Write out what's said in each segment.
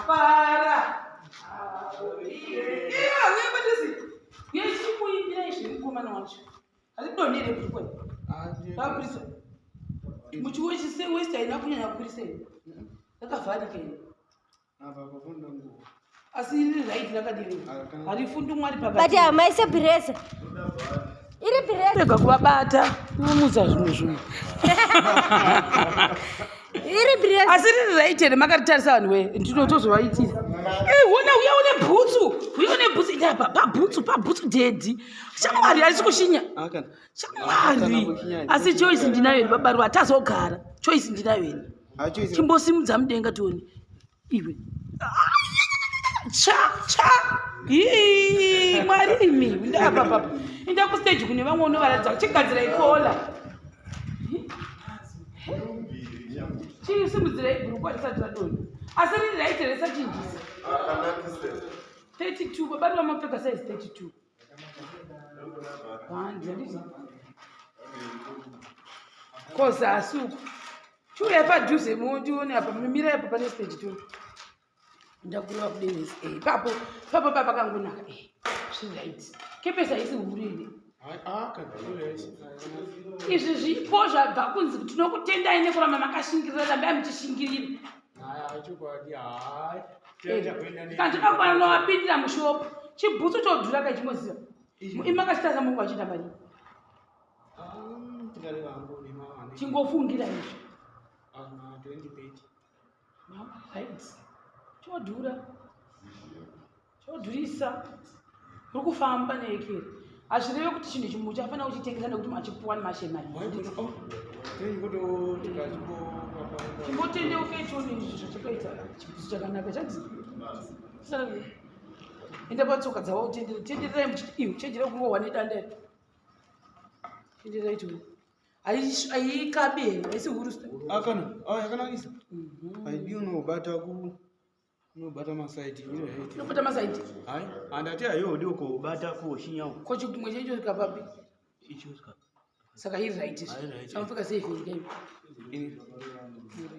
ndafara. Muchiwochi se west aina kunyanya kurise. Yakavharika ine. Asi iri right rakadini. Harifundi mwari pakati. But amaise breza. Iri breza. Rega kuvabata. Muza zvimwe zvimwe. Iri breza. Asi iri right ere makaritarisa vanhu we ndinotozovaitira. Wona uya une bhutsu. Uya une bhutsu idapa pabhutsu dedi. Shamwari harisi kushinya. Shamwari. Asi choice ndinayo babari watazogara. Choice ndinayo. Chimbosimudza mudenga toni. Iwe. Cha. Mwari imi. Ndapa papa. Inda ku stage kune vamwe unovaradza chigadzira ikola. Chii simudzira iguru risati radoni. Asi riri raite risachinjisa. 32 babari vamapfeka size 32. Kosa asuku. Chuya padhuze mundione apa mimira apa pane stage 2. Ndakurwa kudeni papo pakangonaka zviraiti. Kepesa isi uriri. Izvi zvipo zvabva kunzi kuti tinokutendai nekuramba makashingirira rambai muchishingirira. Kanti kakwana novapindira mushopu chibhutsu chodhura kachimoziva imakachitasa mungu achita mari chingofungira izvo chodhurisa uri kufamba neekeri hazvireve kuti chinhu chimwe chafanira kuchitengesa nekuti machipuwa nemashemari chimbotendeuke choni zvachokaita chibhutsu chakanaka chadzi enda patsoka dzavo tendererai muchiti iwe chenjera kungohwa nedanda tendererai to haikabeni haisi hurusta yakanakisa haidi unobata masaiti unobata masaiti hai andati hayodi ukobata kuoshinyawo kochigumwe checho kapapi saka iri right samupfeka seifirika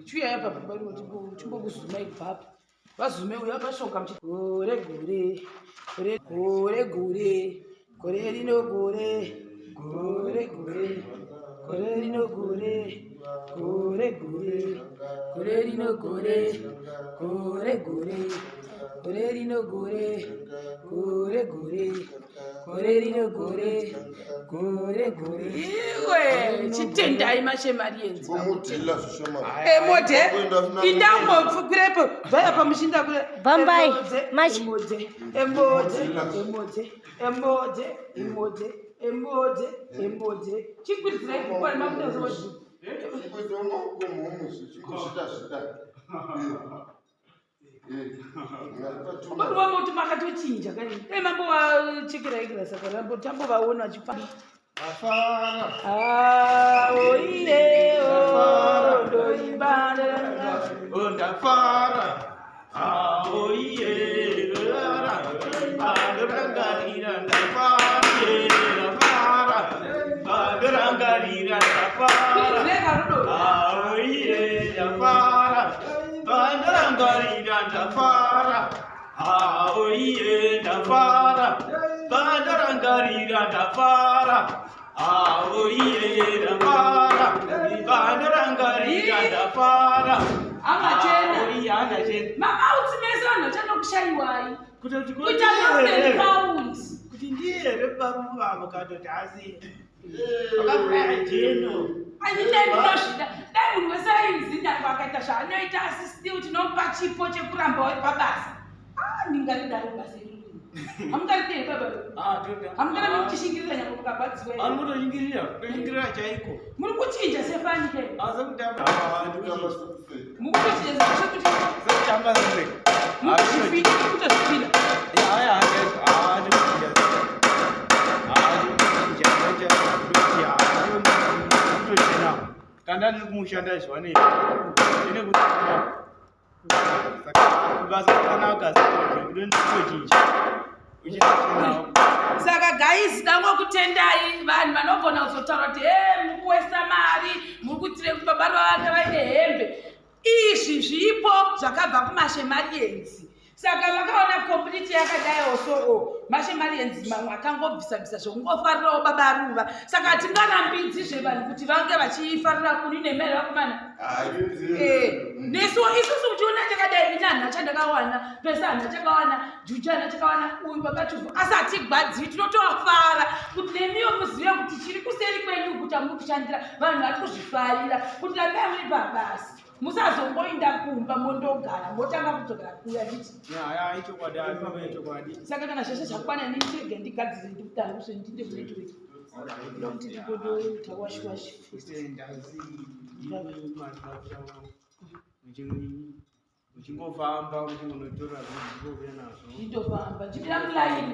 chuya yapa babariwo chimbokuzumai kubvapa vazume uyo akashoka muchiti gore rino gore iwe chitendai mashemari yenzi emode indangopfukirepo bvaya pamushinda kure Bambai emode chikwidzirai kukwani makudazozi Moti makatochinja kani dai mambo wachekeraikira saka tambovaona vachifamba oiye ndoibanda ndafara oiye ndorangarira ndafara oiye ndafara bandarangarira ndafara oiye ndafara bandarangarira ndafara oiye ndafara bandarangarira ndafara angachena oiye angachena mamautsimesa vanhu vachanokushaiwai kuti ndiye reparuva mukatoti asi vakabaya Jeno andinendinozvida dai munhu wesainzi nyangwe akaita zvaanoita asisidiwi kuti nomupa chipo chekuramba uri pabasa ndingaridaro basa iriri hamungaridei baba hamungana muchishingirira nyangwe mukabadziwa anotoshingirira chaiko muri kuchinja sefani ke mukutochinja sekuti sekutamba sei mukuzvifida kutozvifida kana ndiri kumushanda zvanei ine kuti basa rakanaka ndinotochinja saka guys dangokutendai vanhu vanogona kuzotaura kuti mukuwesa mari muri kuitire kuti babari vavanga vaine hembe izvi zvipo zvakabva kumashemarienzi. Saka vakaona kompliti yakadai so mashemarienzi mamwe akangobvisa zvokungofarirawo baba Ruva. Saka tingarambidzizve vanhu kuti vange vachifarira kuri nemere vakomana. Nesu isusu uchiona takadai inanha chandakawana pesana chakawana juchana chakawana uyu vakatufu asati gwadzi tinotofara kuti nemiwo muzive kuti chiri kuseri kwenyu kuti amuri kushandira vanhu vari kuzvifarira kuti rambai muri pabasa. Musazongoinda kumba mondogara motanga kutogara kuya nditi. Saka kana zvese zvakwana nechege ndigadzire ndikutanga ndinde kunetweki. Ndokuti ndigodoita washi. Uchingofamba uchimunotora zvinokuya nazvo. Nditofamba ndipira mulaini.